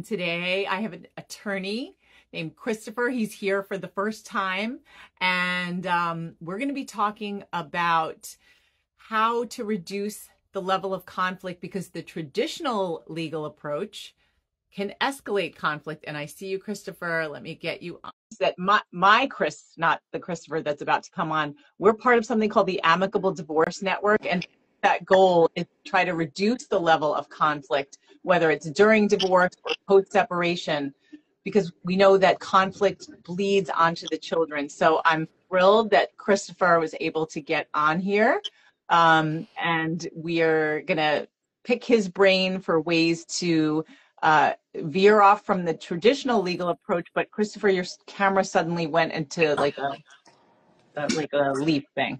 Today, I have an attorney named Christopher. He's here for the first time, and we're going to be talking about how to reduce the level of conflict, because the traditional legal approach can escalate conflict. And I see you, Christopher. Let me get you on. That my Chris, not the Christopher that's about to come on. We're part of something called the Amicable Divorce Network, and that goal is to try to reduce the level of conflict, whether it's during divorce or post-separation, because we know that conflict bleeds onto the children. So I'm thrilled that Christopher was able to get on here, and we are going to pick his brain for ways to veer off from the traditional legal approach. But Christopher, your camera suddenly went into like a leaf thing.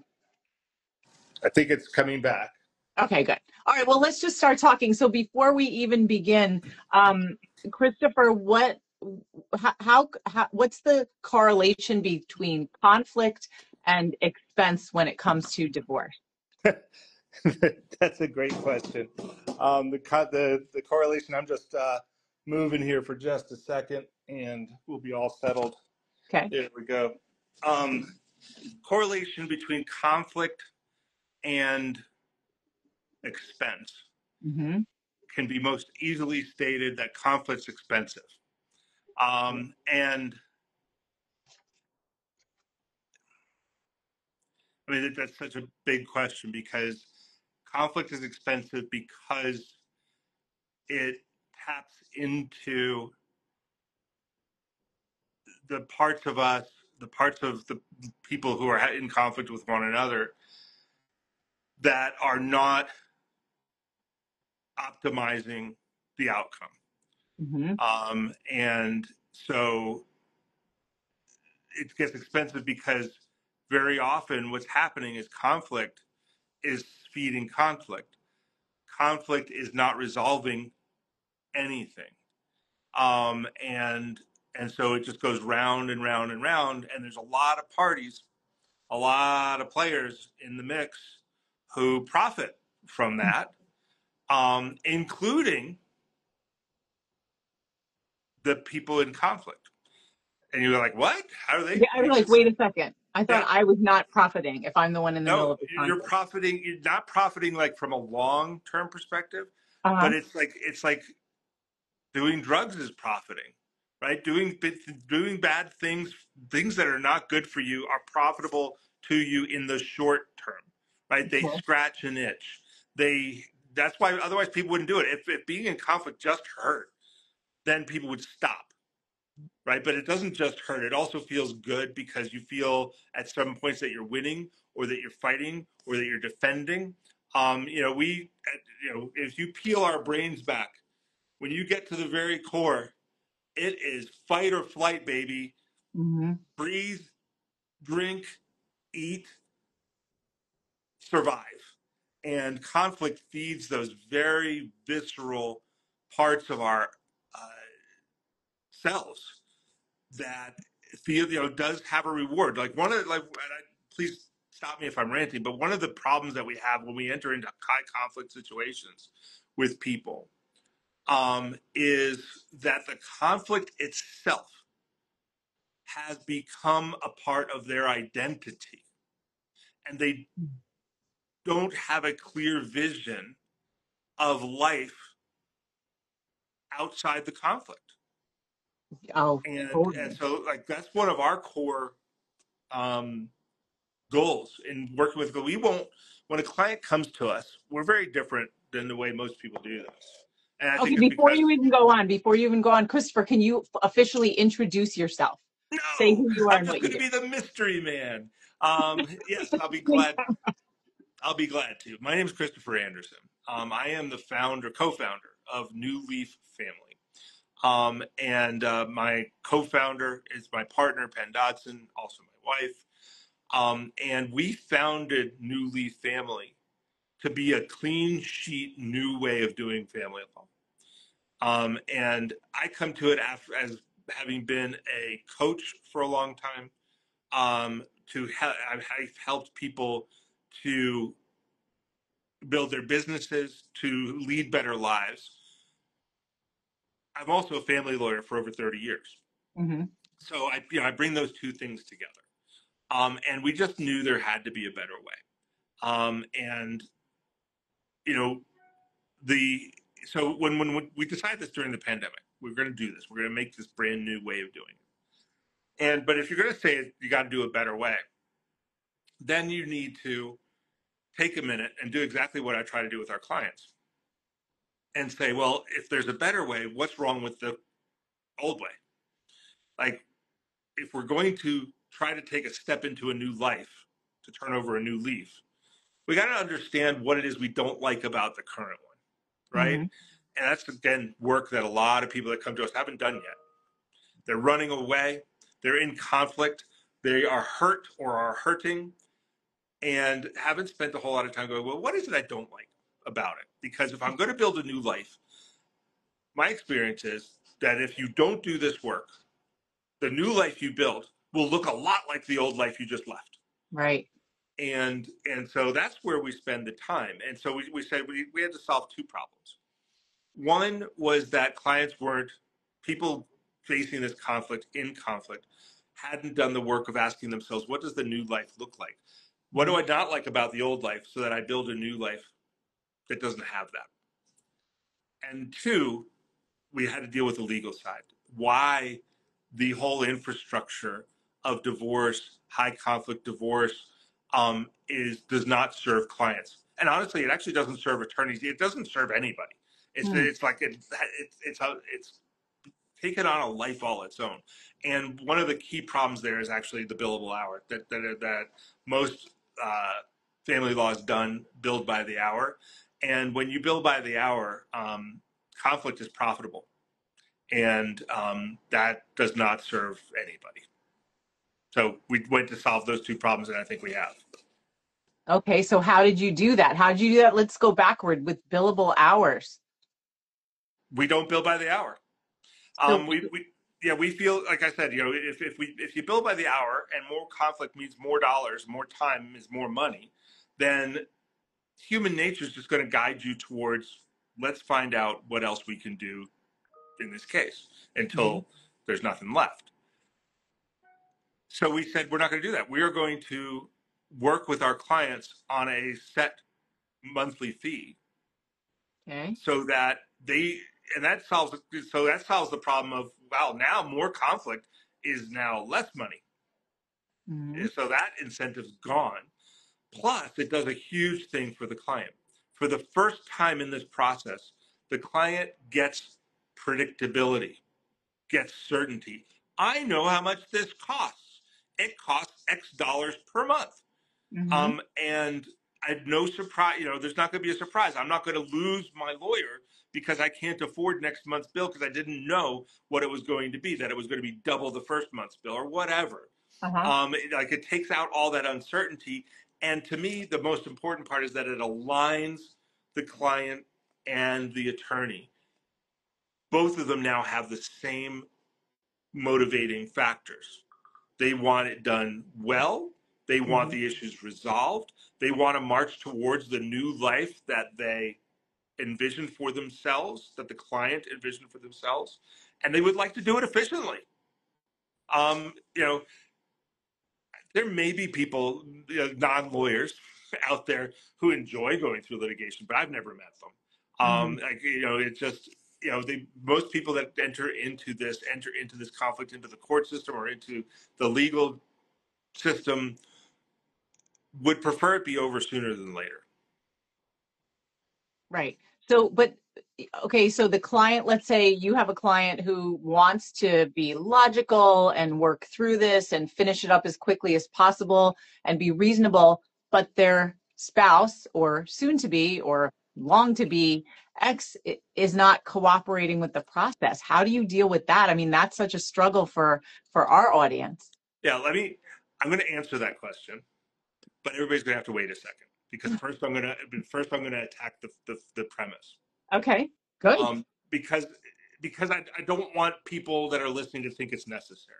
I think it's coming back. Okay, good. All right, well, let's just start talking. So before we even begin, Christopher, what's the correlation between conflict and expense when it comes to divorce? That's a great question. The correlation, I'm just moving here for just a second and we'll be all settled. Okay. There we go. Correlation between conflict and expense can be most easily stated that conflict's expensive. And I mean, that's such a big question, because conflict is expensive because it taps into the parts of us, the parts of the people who are in conflict with one another that are not optimizing the outcome. And so it gets expensive because very often what's happening is conflict is feeding conflict. Conflict is not resolving anything. And so it just goes round and round and round, and there's a lot of parties, a lot of players in the mix who profit from that, including the people in conflict. And you're like, what? How do they? Yeah, I was like, wait a second. I thought I was not profiting if I'm the one in the middle No, of the conflict. you're profiting. You're not profiting like from a long-term perspective, but it's like doing drugs is profiting, right? Doing bad things, things that are not good for you, are profitable to you in the short term, right? They scratch an itch. That's why otherwise people wouldn't do it. If being in conflict just hurt, then people would stop, right? But it doesn't just hurt. It also feels good because you feel at some points that you're winning, or that you're fighting, or that you're defending. If you peel our brains back, when you get to the very core, it is fight or flight, baby. Breathe, drink, eat, survive. And conflict feeds those very visceral parts of our cells that feel, does have a reward. Please stop me if I'm ranting, but one of the problems that we have when we enter into high conflict situations with people is that the conflict itself has become a part of their identity, and they don't have a clear vision of life outside the conflict. And so like that's one of our core goals in working with. We won't, when a client comes to us, we're very different than the way most people do this. And I think before you even go on, Christopher, can you officially introduce yourself? No, say who you are. I'm just going to be the mystery man. Yes, I'll be glad. I'll be glad to. My name is Christopher Anderson. I am the co-founder of New Leaf Family. And my co-founder is my partner, Penn Dodson, also my wife. And we founded New Leaf Family to be a clean sheet, new way of doing family law. And I come to it as having been a coach for a long time. I've helped people to build their businesses, to lead better lives. I'm also a family lawyer for over 30 years. Mm-hmm. So I bring those two things together. And we just knew there had to be a better way. And you know, the so when we decided this during the pandemic, we were going to do this. We're going to make this brand new way of doing it. But if you're going to say you got to do a better way, then you need to take a minute and do exactly what I try to do with our clients and say, well, if there's a better way, what's wrong with the old way? Like, if we're going to try to take a step into a new life, to turn over a new leaf, we got to understand what it is we don't like about the current one, right? Mm-hmm. And that's, again, work that a lot of people that come to us haven't done yet. They're running away, they're in conflict, they are hurt or are hurting, and haven't spent a whole lot of time going, well, what is it I don't like about it? Because if I'm going to build a new life, my experience is that if you don't do this work, the new life you build will look a lot like the old life you just left. Right. And so that's where we spend the time. And so we said we had to solve two problems. One was that clients weren't, people facing this conflict, in conflict, hadn't done the work of asking themselves, what does the new life look like? What do I not like about the old life so that I build a new life that doesn't have that? And two, we had to deal with the legal side. Why the whole infrastructure of divorce, high conflict divorce, does not serve clients. And honestly, it actually doesn't serve attorneys. It doesn't serve anybody. Mm. It's like it's taken on a life all its own. And one of the key problems there is actually the billable hour that most family law is done billed by the hour. And when you bill by the hour, conflict is profitable, and that does not serve anybody. So we went to solve those two problems, and I think we have. Okay, so how did you do that? How did you do that? Let's go backward with billable hours. We don't bill by the hour. So, We feel, like I said, if you bill by the hour and more conflict means more dollars, more time is more money, then human nature is just going to guide you towards, let's find out what else we can do in this case Mhm. until there's nothing left. So we said, we're not going to do that. We are going to work with our clients on a set monthly fee Okay. so that they, and that solves the problem of, wow, now more conflict is now less money. Mhm. So that incentive's gone. Plus, it does a huge thing for the client. For the first time in this process, the client gets predictability, gets certainty. I know how much this costs. It costs X dollars per month. Mhm. And I no surprise, there's not going to be a surprise. I'm not going to lose my lawyer because I can't afford next month's bill because I didn't know what it was going to be, that it was going to be double the first month's bill or whatever. Uh-huh. It takes out all that uncertainty. And to me, the most important part is that it aligns the client and the attorney. Both of them now have the same motivating factors. They want it done well. They want Mhm. the issues resolved. They want to march towards the new life that they envision for themselves, that the client envisioned for themselves, and they would like to do it efficiently. Um, you know, there may be people, non-lawyers out there who enjoy going through litigation, but I've never met them. Mhm. It's just, most people that enter into this conflict into the court system or into the legal system would prefer it be over sooner than later. Right. So, but okay, so the client, let's say you have a client who wants to be logical and work through this and finish it up as quickly as possible and be reasonable, but their spouse or soon to be or long to be is not cooperating with the process. How do you deal with that? I mean, that's such a struggle for our audience. Yeah, I'm going to answer that question, but everybody's going to have to wait a second because first I'm going to attack the premise. Okay, good. Um, because I don't want people that are listening to think it's necessary,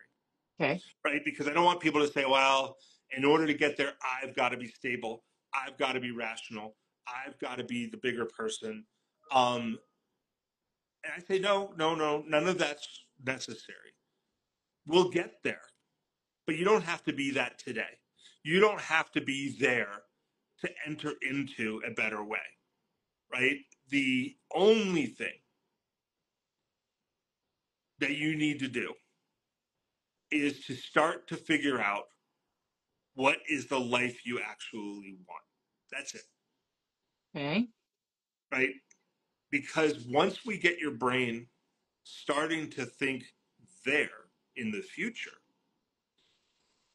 Okay. right? Because I don't want people to say, well, in order to get there, I've got to be stable, I've got to be rational, I've got to be the bigger person. Um, And I say, no, no, no, none of that's necessary. We'll get there, but you don't have to be that today. You don't have to be there to enter into a better way, right? The only thing that you need to do is to start to figure out what is the life you actually want. That's it. Okay. Right? Because once we get your brain starting to think there in the future,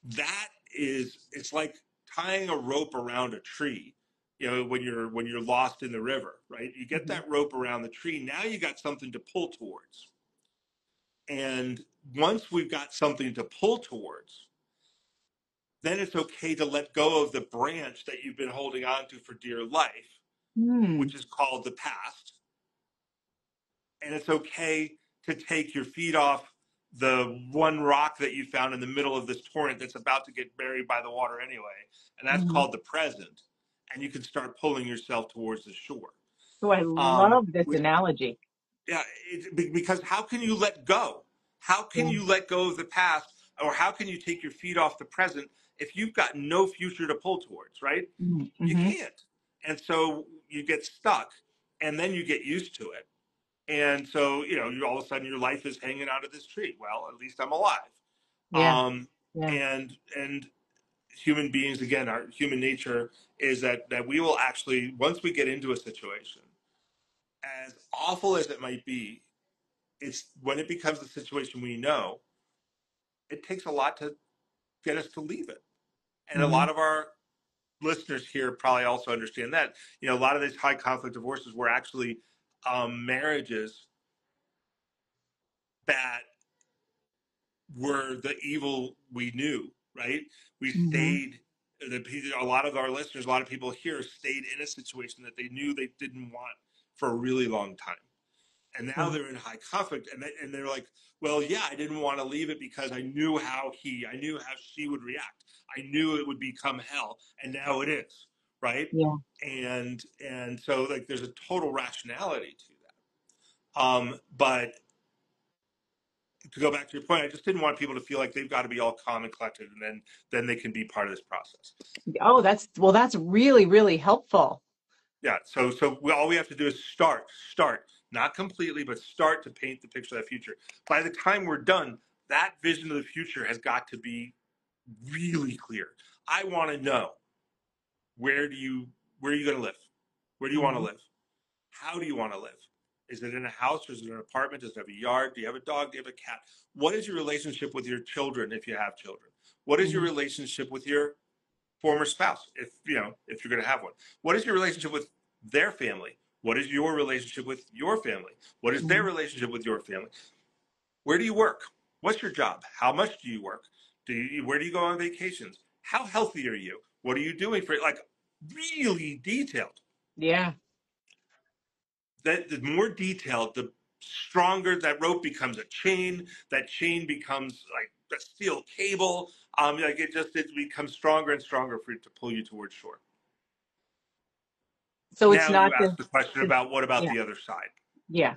that is, it's like tying a rope around a tree. You know, when you're lost in the river, right? You get Mm-hmm. that rope around the tree. Now you got something to pull towards. And once we've got something to pull towards, then it's okay to let go of the branch that you've been holding on to for dear life, Hmm. which is called the past. And it's okay to take your feet off the one rock that you found in the middle of this torrent that's about to get buried by the water anyway. And that's Mm-hmm. called the present. And you can start pulling yourself towards the shore. Oh, I Um, love this which, analogy. yeah, because how can you let go? How can Yeah. you let go of the past, or how can you take your feet off the present if you've got no future to pull towards, right? You Mm-hmm. can't. And so you get stuck, and then you get used to it. And so, you know, you all of a sudden your life is hanging out of this tree. Well, at least I'm alive. Yeah. Um, Yeah. and human beings, again, our human nature is that we will actually, once we get into a situation, as awful as it might be, it's when it becomes a situation we know, it takes a lot to get us to leave it. And a Mm-hmm. lot of our listeners here probably also understand that. You know, a lot of these high conflict divorces were actually marriages that were the evil we knew, right? We Mm-hmm. stayed, a lot of our listeners, a lot of people here stayed in a situation that they knew they didn't want for a really long time. And now Yeah. they're in high conflict, and they're like, well, yeah, I didn't want to leave it because I knew how she would react. I knew it would become hell, and now it is, right? Yeah. And so like there's a total rationality to that. But to go back to your point, I just didn't want people to feel like they've got to be all calm and collected, and then they can be part of this process. Oh, that's really, really helpful. Yeah. All we have to do is start, not completely, but start to paint the picture of the future. By the time we're done, that vision of the future has got to be really clear. I want to know where do you where are you going to live? Where do you want to Mm-hmm. live? How do you want to live? Is it in a house? Or is it an apartment? Does it have a yard? Do you have a dog? Do you have a cat? What is your relationship with your children if you have children? What is your Mm-hmm. relationship with your former spouse if you're going to have one? What is your relationship with their family? What is your relationship with your family? What is their Mm-hmm. relationship with your family? Where do you work? What's your job? How much do you work? Where do you go on vacations? How healthy are you? What are you doing for it? Like really detailed. Yeah. That the more detailed, the stronger that rope becomes a chain. That chain becomes like a steel cable. Like it becomes stronger and stronger for it to pull you towards shore. So it's Now not you ask just, the question it's, about what about yeah. the other side? Yeah.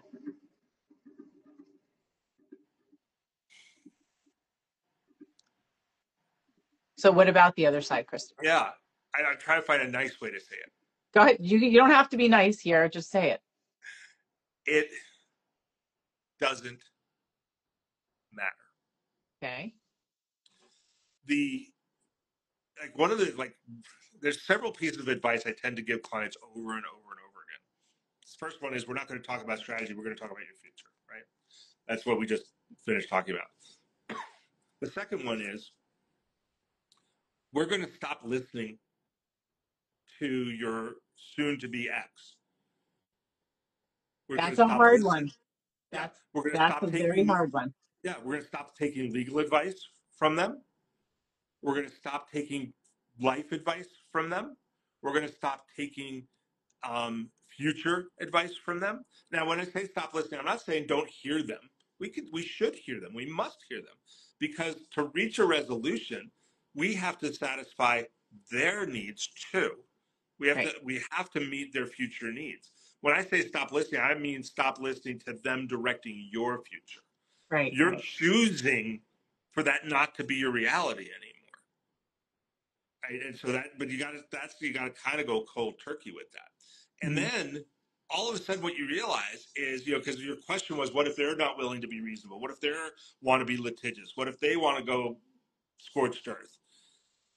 So what about the other side, Christopher? Yeah, I try to find a nice way to say it. Go ahead. You don't have to be nice here. Just say it. It doesn't matter. Okay. The like one of the like there's several pieces of advice I tend to give clients over and over and over again. The first one is we're not going to talk about strategy, we're going to talk about your future, right? That's what we just finished talking about. The second one is we're going to stop listening to your soon to be ex. We're going That's to a stop hard listening. one. Yeah, That's we're going to that's a stop very taking hard one. yeah, we're going to stop taking legal advice from them. We're going to stop taking life advice from them. We're going to stop taking future advice from them. Now, when I say stop listening, I'm not saying don't hear them. We should hear them. We must hear them because to reach a resolution, we have to satisfy their needs too. Right. We have to meet their future needs. when I say stop listening, I mean stop listening to them directing your future. Right, You're right. choosing for that not to be your reality anymore. Right? And so but you gotta kind of go cold turkey with that. And Mm-hmm. then all of a sudden what you realize is, because your question was, what if they're not willing to be reasonable? What if they want to be litigious? What if they want to go scorched earth?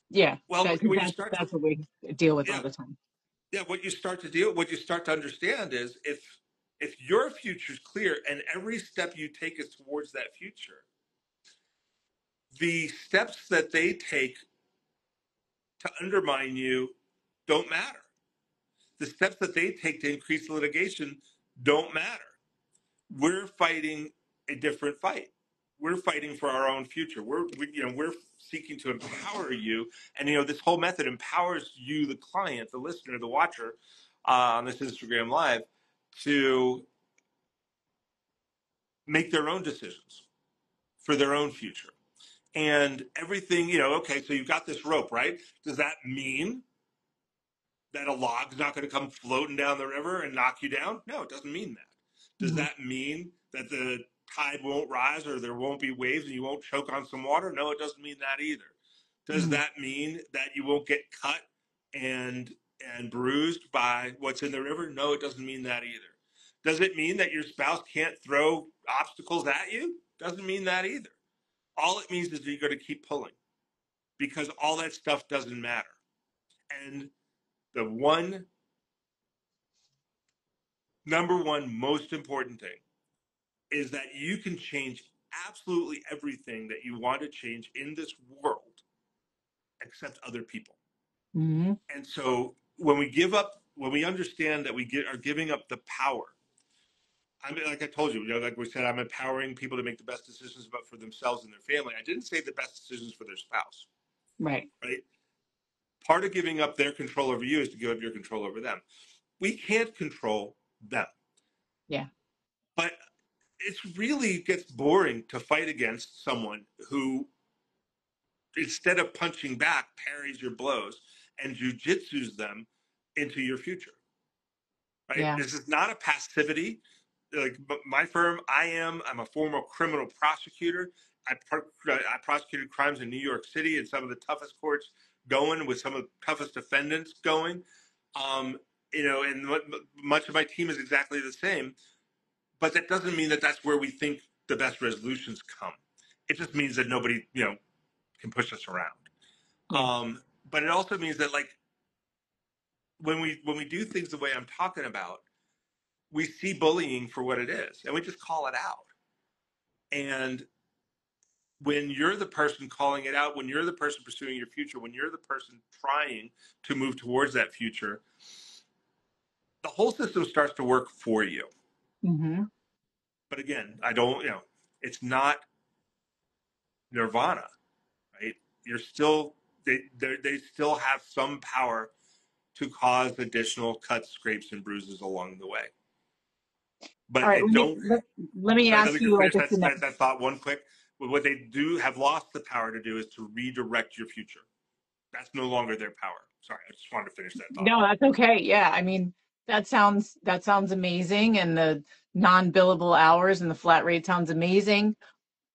Yeah, Well, because when you start to, that's what we deal with yeah, all the time. yeah, what you start to understand is, if your future is clear and every step you take is towards that future, the steps that they take to undermine you don't matter. The steps that they take to increase litigation don't matter. We're fighting a different fight. We're fighting for our own future. We're seeking to empower you, and this whole method empowers you, the client, the listener, the watcher, on this Instagram live, to make their own decisions for their own future. And everything, okay, so you've got this rope, right? Does that mean that a log's not going to come floating down the river and knock you down? No, it doesn't mean that. Does Mm-hmm. that mean that the tide won't rise or there won't be waves and you won't choke on some water? No, it doesn't mean that either. Does Mm-hmm. that mean that you won't get cut and bruised by what's in the river? No, it doesn't mean that either. Does it mean that your spouse can't throw obstacles at you? Doesn't mean that either. All it means is that you're going to keep pulling, because all that stuff doesn't matter. And the number one most important thing is that you can change absolutely everything that you want to change in this world except other people. Mm-hmm. And so when we understand that are giving up the power, I mean, like I told you, like we said, I'm empowering people to make the best decisions about for themselves and their family. I didn't say the best decisions for their spouse, Right. right? Part of giving up their control over you is to give up your control over them. We can't control them, Yeah. but it really gets boring to fight against someone who, instead of punching back, parries your blows and jujitsus them into your future. Right? Yeah. This is not a passivity. Like my firm, I'm a former criminal prosecutor. I prosecuted crimes in New York City and some of the toughest courts going, with some of the toughest defendants going. Um, and much of my team is exactly the same. But that doesn't mean that that's where we think the best resolutions come. It just means that nobody, can push us around. Yeah. But it also means that, like, when we do things the way I'm talking about, we see bullying for what it is, and we just call it out. And when you're the person calling it out, when you're the person pursuing your future, when you're the person trying to move towards that future, the whole system starts to work for you. Mm-hmm. But again, I don't, it's not nirvana, right? You're still they still have some power to cause additional cuts, scrapes, and bruises along the way. All But right. they don't. Let me Sorry, let ask me just you like finish a that thought one quick. What they do have lost the power to do is to redirect your future. That's no longer their power. Sorry, I just wanted to finish that thought. No, that's okay. Yeah, I mean, that sounds amazing, and the non-billable hours and the flat rate sounds amazing.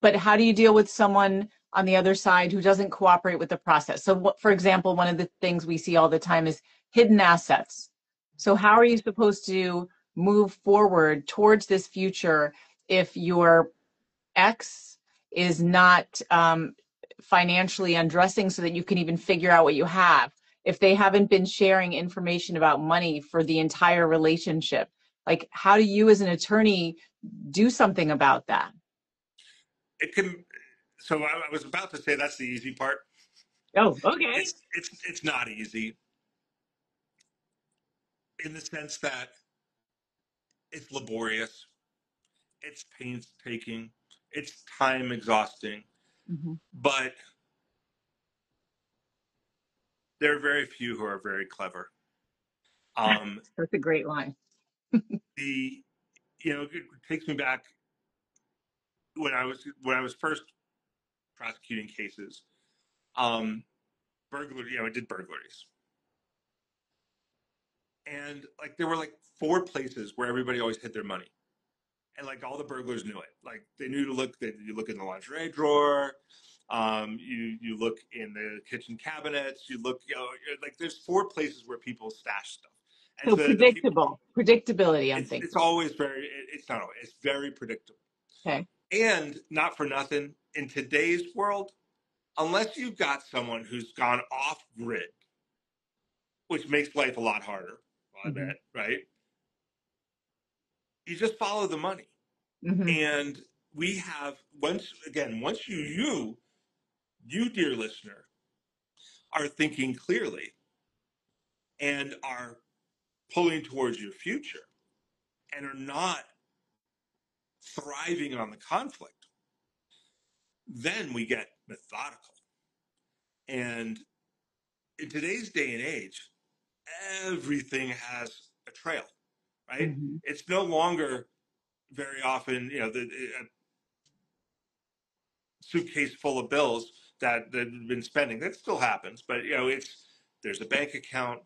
But how do you deal with someone on the other side who doesn't cooperate with the process? So, for example, one of the things we see all the time is hidden assets. So, how are you supposed to move forward towards this future if your X is not financially undressing so that you can even figure out what you have? If they haven't been sharing information about money for the entire relationship, like how do you as an attorney do something about that? It can. So I was about to say that's the easy part. Oh, okay. It's not easy, in the sense that it's laborious, it's painstaking, it's time exhausting, Mm-hmm. but there are very few who are very clever. Um, That's a great line. the it takes me back when I was first prosecuting cases. Burglary, I did burglaries. And like there were like four places where everybody always hid their money, and like all the burglars knew it. Like they knew to look. You look in the lingerie drawer. You look in the kitchen cabinets. You look, like there's four places where people stash stuff, and So so the people. predictability, I'm It's thinking. always very. It's not always. It's very predictable, Okay. and not for nothing in today's world. Unless you've got someone who's gone off grid, which makes life a lot harder, I Mm-hmm. bet, right? You just follow the money. Mm-hmm. And we have once you dear listener are thinking clearly and are pulling towards your future and are not thriving on the conflict, then we get methodical. And in today's day and age, everything has a trail, right? Mm-hmm. It's no longer very often, a suitcase full of bills that have been spending. That still happens, but it's there's a bank account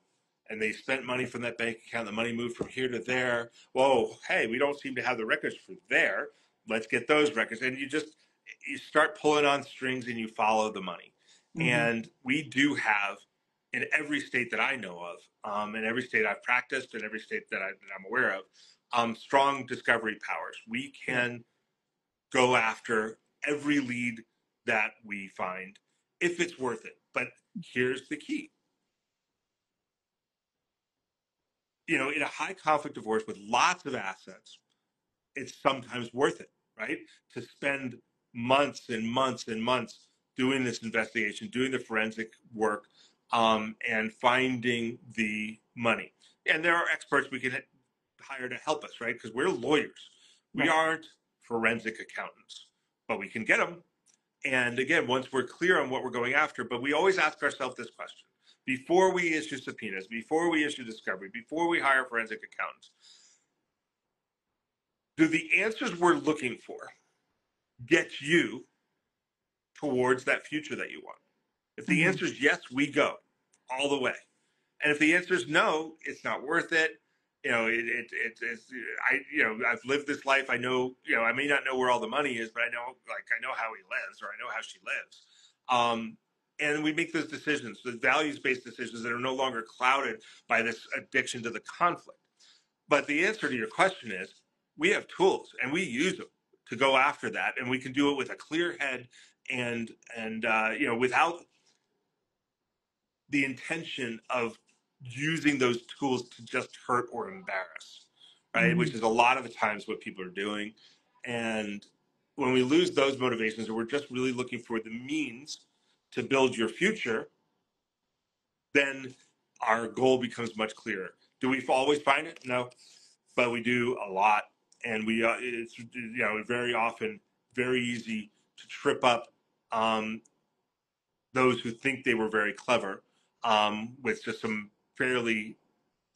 and they spent money from that bank account. The money moved from here to there. Whoa, hey, we don't seem to have the records for there. Let's get those records. And you start pulling on strings and you follow the money. Mm-hmm. And we do have in every state that I know of, in every state I've practiced, in every state that I'm aware of, strong discovery powers. We Yeah. can go after every lead that we find if it's worth it. But here's the key. In a high conflict divorce with lots of assets, it's sometimes worth it, right? To spend months and months and months doing this investigation, doing the forensic work, and finding the money. And there are experts we can hire to help us, right? Because we're lawyers. We Right. aren't forensic accountants, but we can get them. And again, once we're clear on what we're going after, but we always ask ourselves this question before we issue subpoenas, before we issue discovery, before we hire forensic accountants, do the answers we're looking for get you towards that future that you want? If the Mm-hmm. answer is yes, we go all the way. And if the answer is no, it's not worth it. It's I've lived this life. I know, I may not know where all the money is, but I know how he lives, or I know how she lives. And we make those decisions, the values-based decisions that are no longer clouded by this addiction to the conflict. But the answer to your question is, we have tools and we use them to go after that, and we can do it with a clear head and without the intention of using those tools to just hurt or embarrass, right? Mm-hmm. Which is a lot of the times what people are doing. And when we lose those motivations, or we're just really looking for the means to build your future, then our goal becomes much clearer. Do we always find it? No, but we do a lot. And it's very often very easy to trip up those who think they were very clever with just some fairly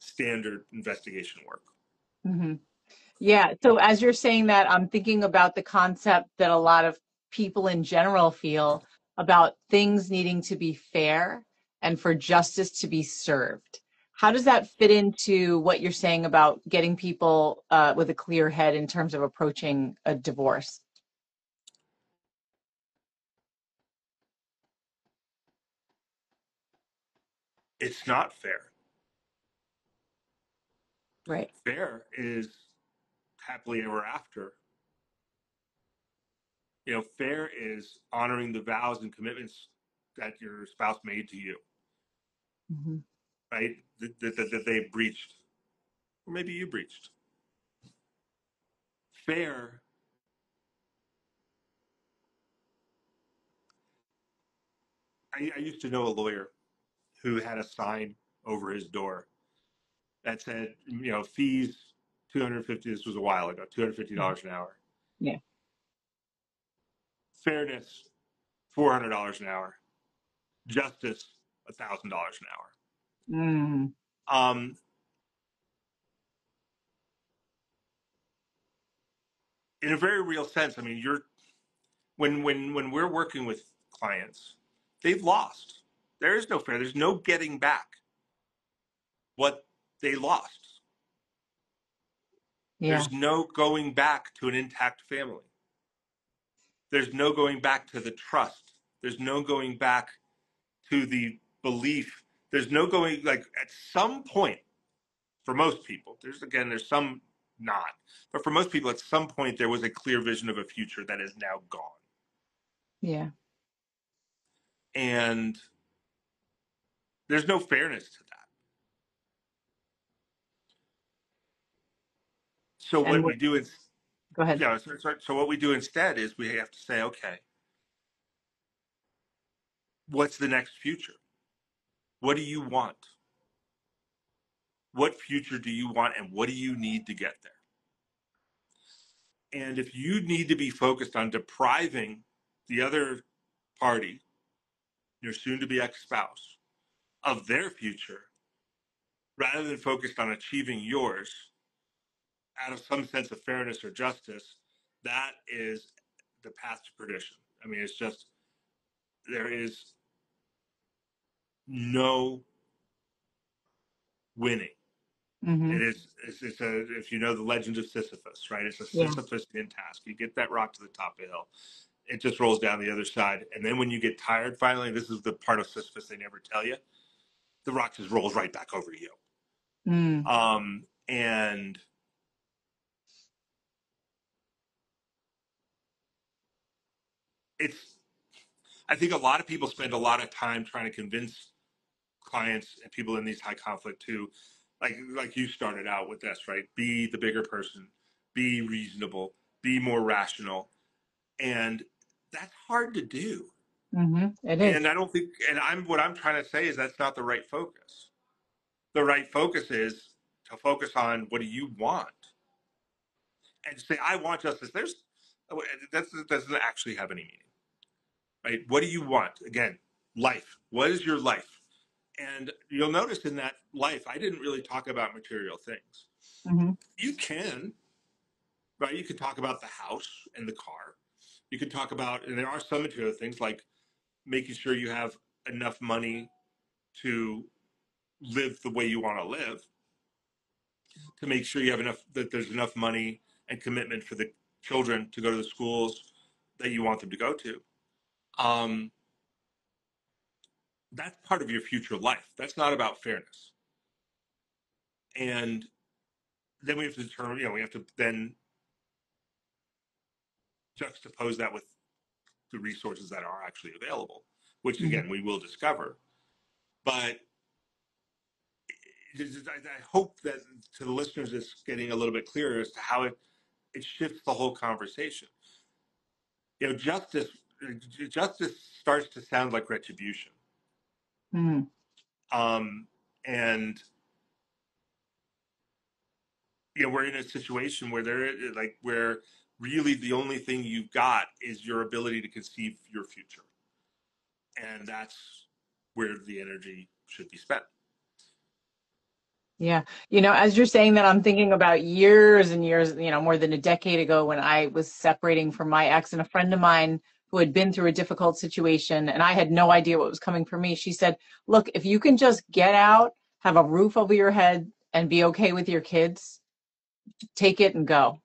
standard investigation work. Mm-hmm. Yeah. So as you're saying that, I'm thinking about the concept that a lot of people in general feel about things needing to be fair and for justice to be served. How does that fit into what you're saying about getting people with a clear head in terms of approaching a divorce? It's not fair. Right. Fair is happily ever after. Fair is honoring the vows and commitments that your spouse made to you, Mm-hmm. right? That they breached, or maybe you breached. Fair. I used to know a lawyer who had a sign over his door that said, fees 250. This was a while ago. $250 an hour. Yeah. Fairness, $400 an hour. Justice, $1,000 an Mm-hmm. hour. In a very real sense, I mean, when we're working with clients, they've lost. There is no fair. There's no getting back what they lost. Yeah. There's no going back to an intact family. There's no going back to the trust. There's no going back to the belief. There's no going, like, at some point, for most people, there's some not, but for most people, at some point, there was a clear vision of a future that is now gone. Yeah. And there's no fairness to that. So And what we do is, go ahead. yeah, so what we do instead is we have to say, okay, what's the next future? What do you want? What future do you want, and what do you need to get there? And if you need to be focused on depriving the other party, your soon-to-be ex-spouse, of their future, rather than focused on achieving yours out of some sense of fairness or justice, that is the path to perdition. I mean, it's just, there is no winning. Mm-hmm. It's a, if you know the legend of Sisyphus, right? It's a Yeah. Sisyphusian task. You get that rock to the top of the hill, it just rolls down the other side. And then when you get tired, finally, this is the part of Sisyphus they never tell you, the rock just rolls right back over you. Mm. And it's, I think a lot of people spend a lot of time trying to convince clients and people in these high conflict to, like you started out with this, right? Be the bigger person, be reasonable, be more rational. And that's hard to do. Mm-hmm. It is. And I don't think, and what I'm trying to say is that's not the right focus. The right focus is to focus on what do you want, and to say I want justice. That doesn't actually have any meaning, right? What do you want? Again, life. What is your life? And you'll notice in that life, I didn't really talk about material things. Mm-hmm. You can, right? You can talk about the house and the car. You can talk about, and there are some material things like making sure you have enough money to live the way you want to live, to make sure you have enough, that there's enough money and commitment for the children to go to the schools that you want them to go to. Um, that's part of your future life. That's not about fairness. And then we have to determine, we have to then juxtapose that with the resources that are actually available, which Mm-hmm. again, we will discover. But I hope that to the listeners, it's getting a little bit clearer as to how it shifts the whole conversation. Justice starts to sound like retribution. Mm-hmm. And we're in a situation where where really the only thing you've got is your ability to conceive your future, and that's where the energy should be spent. Yeah. As you're saying that, I'm thinking about years and years, more than a decade ago when I was separating from my ex, and a friend of mine who had been through a difficult situation and I had no idea what was coming for me. She said, look, if you can just get out, have a roof over your head and be okay with your kids, take it and go.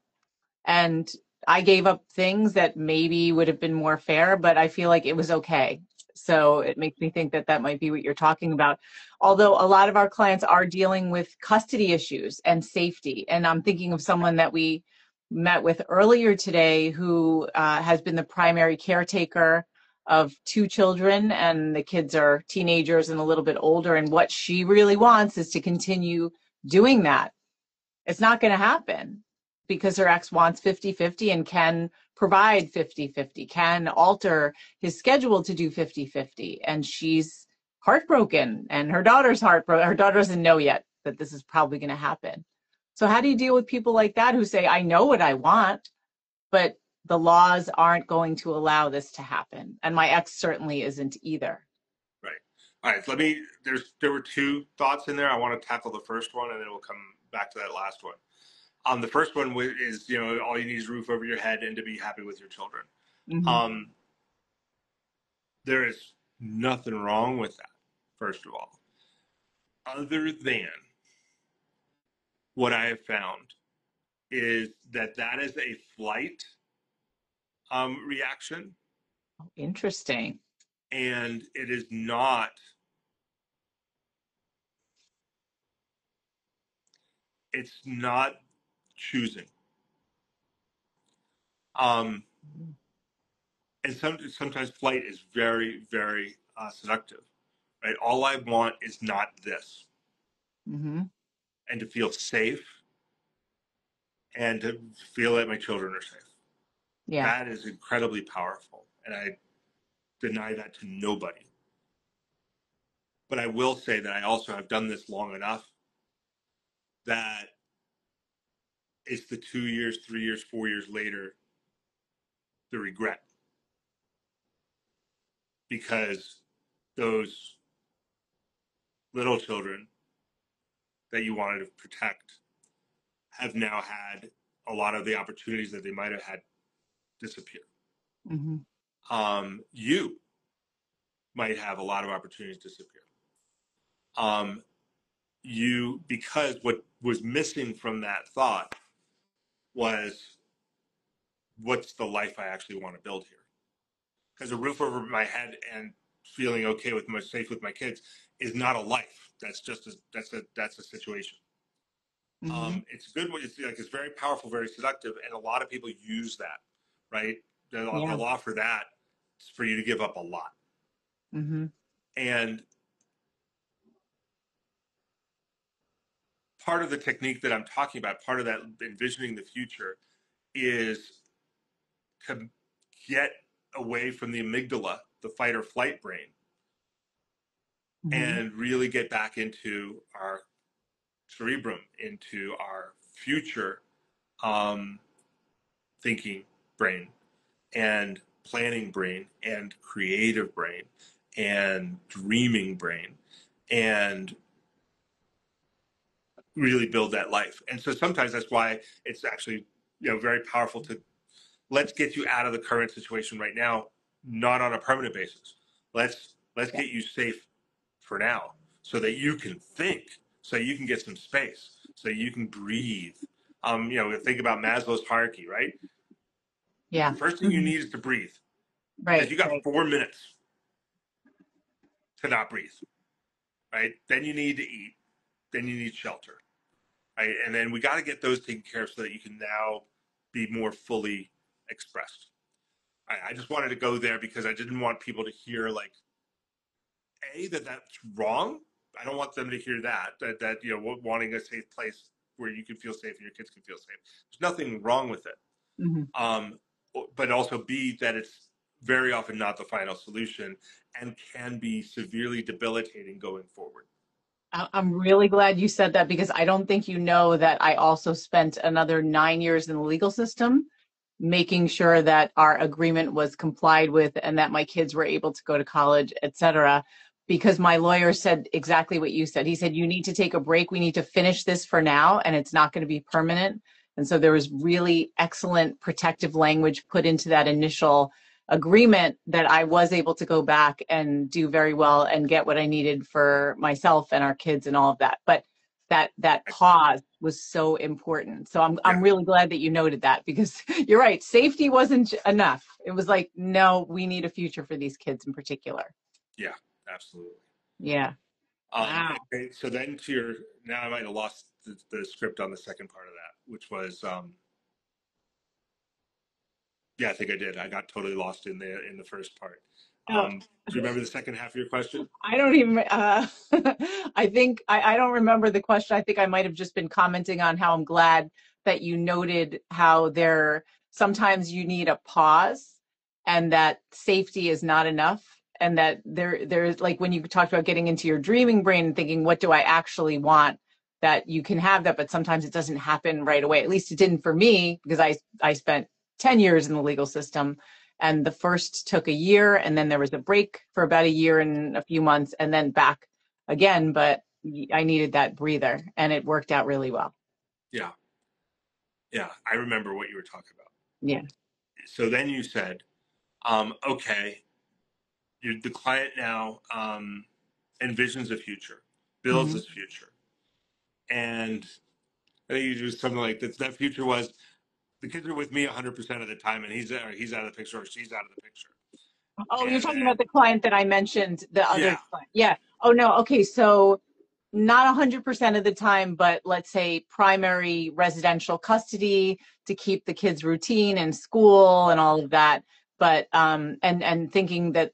And I gave up things that maybe would have been more fair, but I feel like it was okay. So it makes me think that that might be what you're talking about. Although a lot of our clients are dealing with custody issues and safety. And I'm thinking of someone that we met with earlier today who has been the primary caretaker of two children, and the kids are teenagers and a little bit older. And what she really wants is to continue doing that. It's not going to happen because her ex wants 50-50 and can provide 50-50, can alter his schedule to do 50-50. And she's heartbroken, and her daughter's heartbroken. Her daughter doesn't know yet that this is probably going to happen. So how do you deal with people like that who say, I know what I want, but the laws aren't going to allow this to happen? And my ex certainly isn't either. Right. All right. There were two thoughts in there. I want to tackle the first one, and then we'll come back to that last one. The first one is, all you need is a roof over your head and to be happy with your children. Mm-hmm. There is nothing wrong with that, first of all, other than what I have found is that is a flight reaction. Interesting. And it's not choosing. And sometimes flight is very, very seductive, right? All I want is not this. Mm-hmm. And to feel safe and to feel that my children are safe. Yeah. That is incredibly powerful. And I deny that to nobody. But I will say that I also have done this long enough that it's the 2 years, 3 years, 4 years later, the regret. Because those little children that you wanted to protect have now had a lot of the opportunities that they might have had disappear. Mm-hmm. You might have a lot of opportunities disappear. Because what was missing from that thought was, what's the life I actually want to build here? Because a roof over my head and feeling okay with safe with my kids is not a life. That's just that's a situation. Mm-hmm. It's good. It's very powerful, very seductive, and a lot of people use that, right? They'll Yeah. offer that for you to give up a lot. Mm-hmm. And part of the technique that I'm talking about, part of that envisioning the future, is to get away from the amygdala, the fight or flight brain, Mm-hmm. and really get back into our cerebrum, into our future um, thinking brain and planning brain and creative brain and dreaming brain, and really build that life. And so sometimes that's why it's actually very powerful to let's get you out of the current situation right now, not on a permanent basis. Let's Yeah. get you safe for now so that you can think, so you can get some space, so you can breathe. Think about Maslow's hierarchy, right? Yeah. The first thing you Mm-hmm. need is to breathe, because Right. you got Right. 4 minutes to not breathe, right? Then you need to eat, then you need shelter, right? And then we got to get those taken care of so that you can now be more fully expressed. I just wanted to go there because I didn't want people to hear that's wrong. I don't want them to hear that wanting a safe place where you can feel safe and your kids can feel safe. There's nothing wrong with it. Mm-hmm. Um, but also B, that it's very often not the final solution and can be severely debilitating going forward. I'm really glad you said that, because I don't think you know that I also spent another 9 years in the legal system making sure that our agreement was complied with and that my kids were able to go to college, et cetera. Because my lawyer said exactly what you said. He said, you need to take a break. We need to finish this for now, and it's not going to be permanent. And so there was really excellent protective language put into that initial agreement that I was able to go back and do very well and get what I needed for myself and our kids and all of that. But that pause was so important. So I'm Yeah, really glad that you noted that, because you're right. Safety wasn't enough. It was like, no, we need a future for these kids in particular. yeah, absolutely. Yeah. Wow. Okay, so then now I might have lost the script on the second part of that, which was yeah, I think I did. I got totally lost in the first part. Oh, Do you remember the second half of your question? I don't even, I think, I don't remember the question. I think I might have just been commenting on how I'm glad that you noted how sometimes you need a pause, and that safety is not enough. And that there's like when you talked about getting into your dreaming brain and thinking, what do I actually want? That you can have that, but sometimes it doesn't happen right away. At least it didn't for me, because I spent 10 years in the legal system, and the first took a year, and then there was a break for about a year and a few months, and then back again. But I needed that breather, and it worked out really well. Yeah, yeah, I remember what you were talking about. Yeah. So then you said, okay, the client now envisions a future, builds Mm-hmm. this future, and I think you do something like that. That future was the kids are with me 100% of the time, and he's out of the picture or she's out of the picture. Oh, you're And talking about then the client that I mentioned, the yeah, other client. Yeah. Oh, no. Okay. So not 100% of the time, but let's say primary residential custody to keep the kids routine and school and all of that. But and thinking that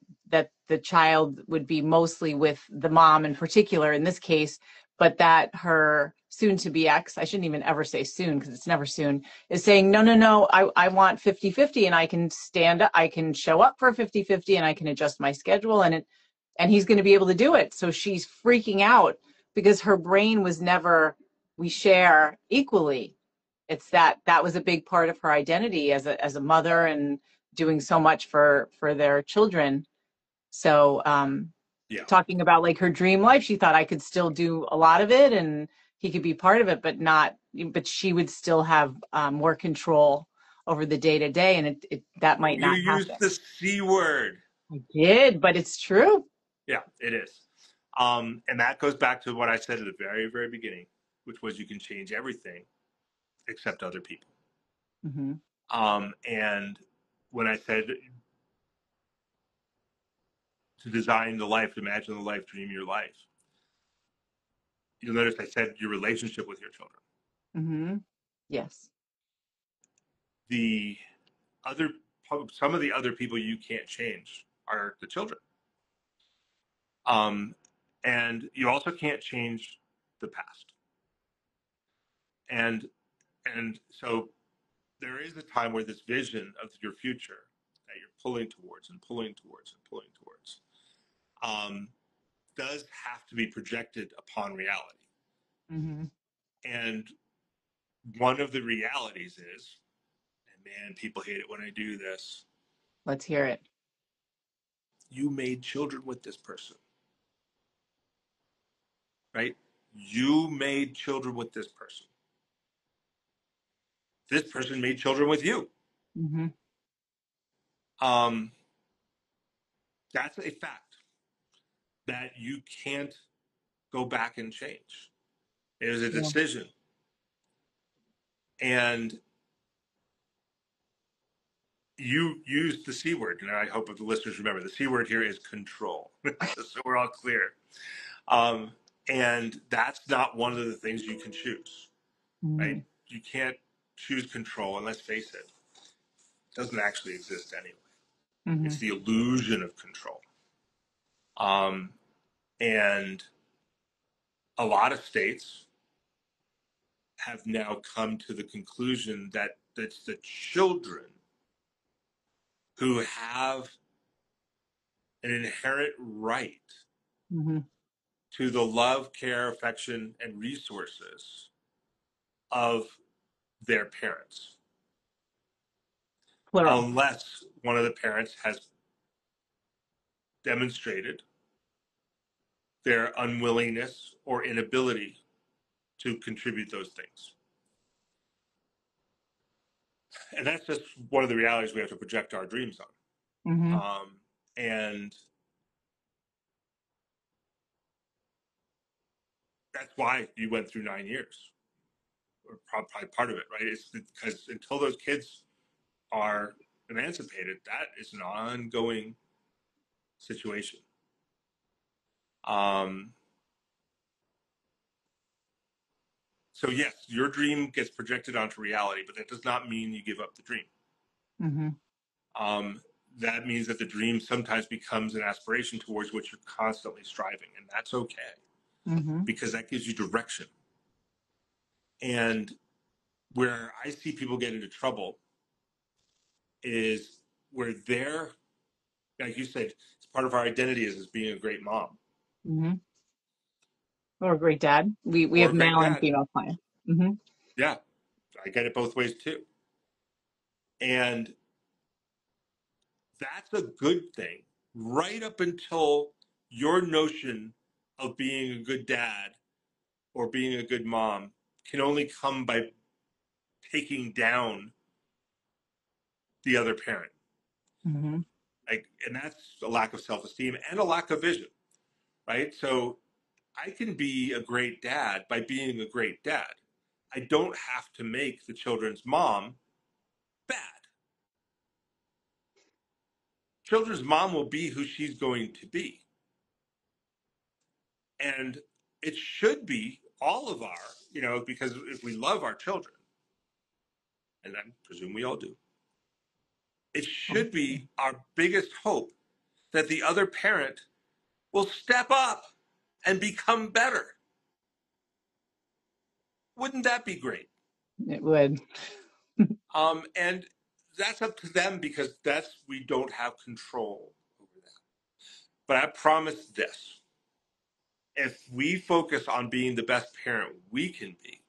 the child would be mostly with the mom in particular in this case, but that her soon to be ex, I shouldn't even ever say soon because it's never soon, is saying, no, no, no, I want 50-50 and I can stand up, I can show up for 50-50 and I can adjust my schedule and he's going to be able to do it. So she's freaking out because her brain was never, we share equally. It's that was a big part of her identity as a mother and doing so much for their children. So yeah. talking about like her dream life, she thought I could still do a lot of it and he could be part of it, but she would still have more control over the day to day, and that Oh, might you not used happen. the C word. I did, but it's true. Yeah, it is. And that goes back to what I said at the very, very beginning, which was you can change everything except other people. Mm-hmm. And when I said to design the life, imagine the life, dream your life, you'll notice I said your relationship with your children. Mm-hmm. Yes. The other, some of the other people you can't change are the children. Um, and you also can't change the past. And and so there is a time where this vision of your future that you're pulling towards and pulling towards and pulling towards um, does have to be projected upon reality. Mm-hmm. And one of the realities is, and man, people hate it when I do this, Let's hear it. you made children with this person, right? You made children with this person. This person made children with you. Mm-hmm. Um, that's a fact that you can't go back and change. It is a Yeah. decision. And you used the C word, and I hope that the listeners remember the C word here is control. So we're all clear. Um, and that's not one of the things you can choose, Mm-hmm. right? You can't choose control, and let's face it, it doesn't actually exist anyway. Mm-hmm. It's the illusion of control. Um, and a lot of states have now come to the conclusion that it's the children who have an inherent right Mm-hmm. to the love, care, affection, and resources of their parents, Plural. unless one of the parents has demonstrated their unwillingness or inability to contribute those things. And that's just one of the realities we have to project our dreams Mm-hmm. on. And that's why you went through 9 years, or probably part of it, right? It's because until those kids are emancipated, that is an ongoing situation. Um, so yes, your dream gets projected onto reality, but that does not mean you give up the dream. Mm-hmm. Um, that means that the dream sometimes becomes an aspiration towards which you're constantly striving, and that's okay Mm-hmm. because that gives you direction. And where I see people get into trouble is where they're, like you said, it's part of our identity as being a great mom Mm-hmm. Or a great dad. We or have a great male and dad. female clients. Mm-hmm. Yeah, I get it both ways too. And that's a good thing right up until your notion of being a good dad or being a good mom can only come by taking down the other parent. Mm-hmm. Like, and that's a lack of self-esteem and a lack of vision, right? So I can be a great dad by being a great dad. I don't have to make the children's mom bad. Children's mom will be who she's going to be. And it should be all of our, because if we love our children, and I presume we all do, it should be our biggest hope that the other parent will step up and become better. Wouldn't that be great? It would. And that's up to them because we don't have control over that. But I promise this: if we focus on being the best parent we can be,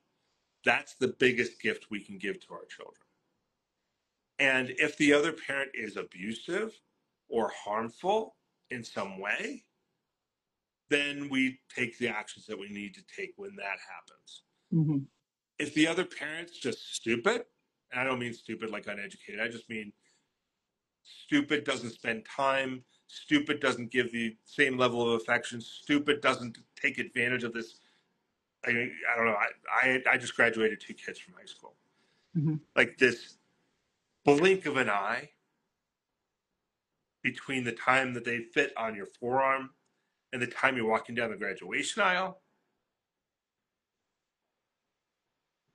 that's the biggest gift we can give to our children. And if the other parent is abusive or harmful in some way, then we take the actions that we need to take when that happens. Mm-hmm. If the other parent's just stupid, and I don't mean stupid like uneducated, I just mean stupid, doesn't spend time, stupid, doesn't give the same level of affection, stupid, doesn't take advantage of this. I mean, I don't know. I just graduated 2 kids from high school. Mm-hmm. Like this blink of an eye between the time that they fit on your forearm and the time you're walking down the graduation aisle,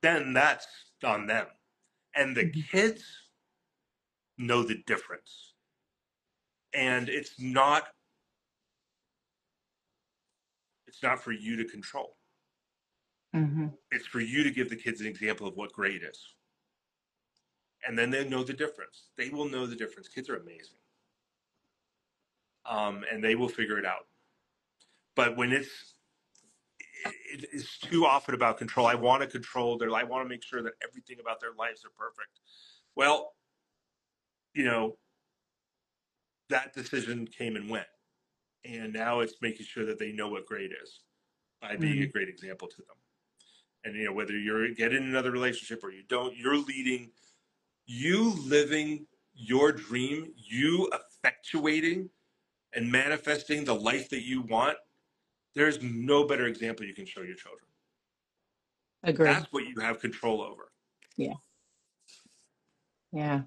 then that's on them. And the Mm-hmm. kids know the difference. And it's not for you to control. Mm-hmm. It's for you to give the kids an example of what great is. And then they know the difference. They will know the difference. Kids are amazing. And they will figure it out. But when it is too often about control, I want to control their life. I want to make sure that everything about their lives are perfect. Well, that decision came and went. And now it's making sure that they know what great is by being a great example to them. And, whether you're getting another relationship or you don't, you're leading, you living your dream, you effectuating and manifesting the life that you want. There's no better example you can show your children. Agree. That's what you have control over. Yeah. Yeah.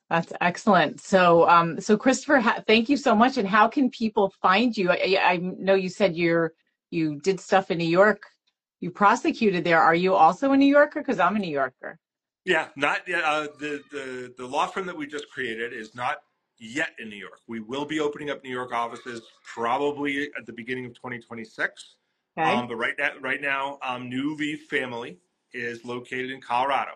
That's excellent. So Christopher, thank you so much. And how can people find you? I know you said you did stuff in New York. You prosecuted there. Are you also a New Yorker? Because I'm a New Yorker. Yeah, not yet. The law firm that we just created is not yet in New York. We will be opening up New York offices probably at the beginning of 2026. Okay. But right now, New Leaf Family is located in Colorado.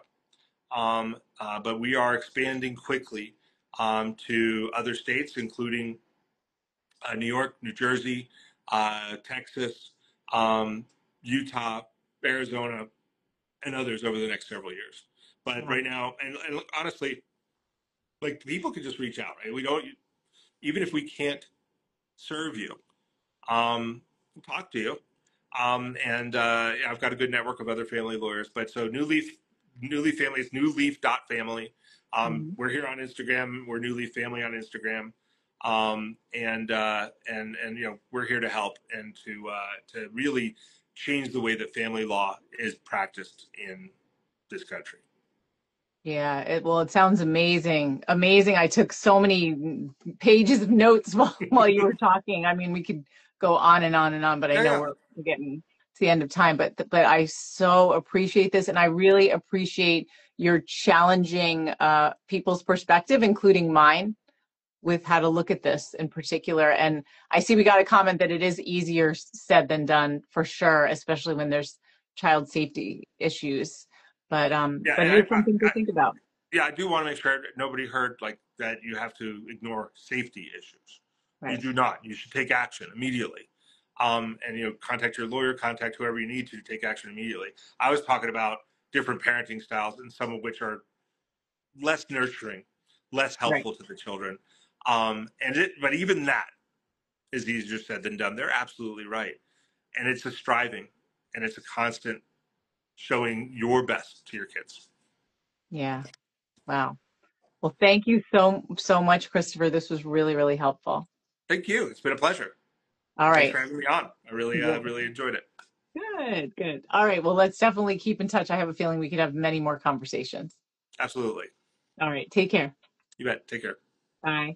But we are expanding quickly to other states, including New York, New Jersey, Texas, Utah, Arizona, and others over the next several years. But Wow. right now, and honestly, like people can just reach out, right? We don't, even if we can't serve you, we'll talk to you. And yeah, I've got a good network of other family lawyers. But so New Leaf Family is newleaf.family. Mhm. We're here on Instagram. We're New Leaf Family on Instagram. And we're here to help and to really change the way that family law is practiced in this country. Yeah, it sounds amazing. Amazing. I took so many pages of notes while you were talking. I mean, we could go on and on and on, but I Yeah, know yeah. we're getting to the end of time. But I so appreciate this, and I really appreciate your challenging people's perspective, including mine, with how to look at this in particular. And I see we got a comment that it is easier said than done for sure, especially when there's child safety issues. Yeah, But and it is something to think about. I do want to make sure nobody heard like that you have to ignore safety issues. You Right. do not. You should take action immediately. And contact your lawyer, contact whoever you need to take action immediately. I was talking about different parenting styles, and some of which are less nurturing, less Right. helpful to the children. But even that is easier said than done. They're absolutely right, and it's a striving, and it's a constant showing your best to your kids. Yeah. Wow. Well, thank you so much, Christopher. This was really, really helpful. Thank you. It's been a pleasure. All Thanks right. for having me on. I really, Yeah. really enjoyed it. Good, good. All right. Well, let's definitely keep in touch. I have a feeling we could have many more conversations. Absolutely. All right. Take care. You bet. Take care. Bye.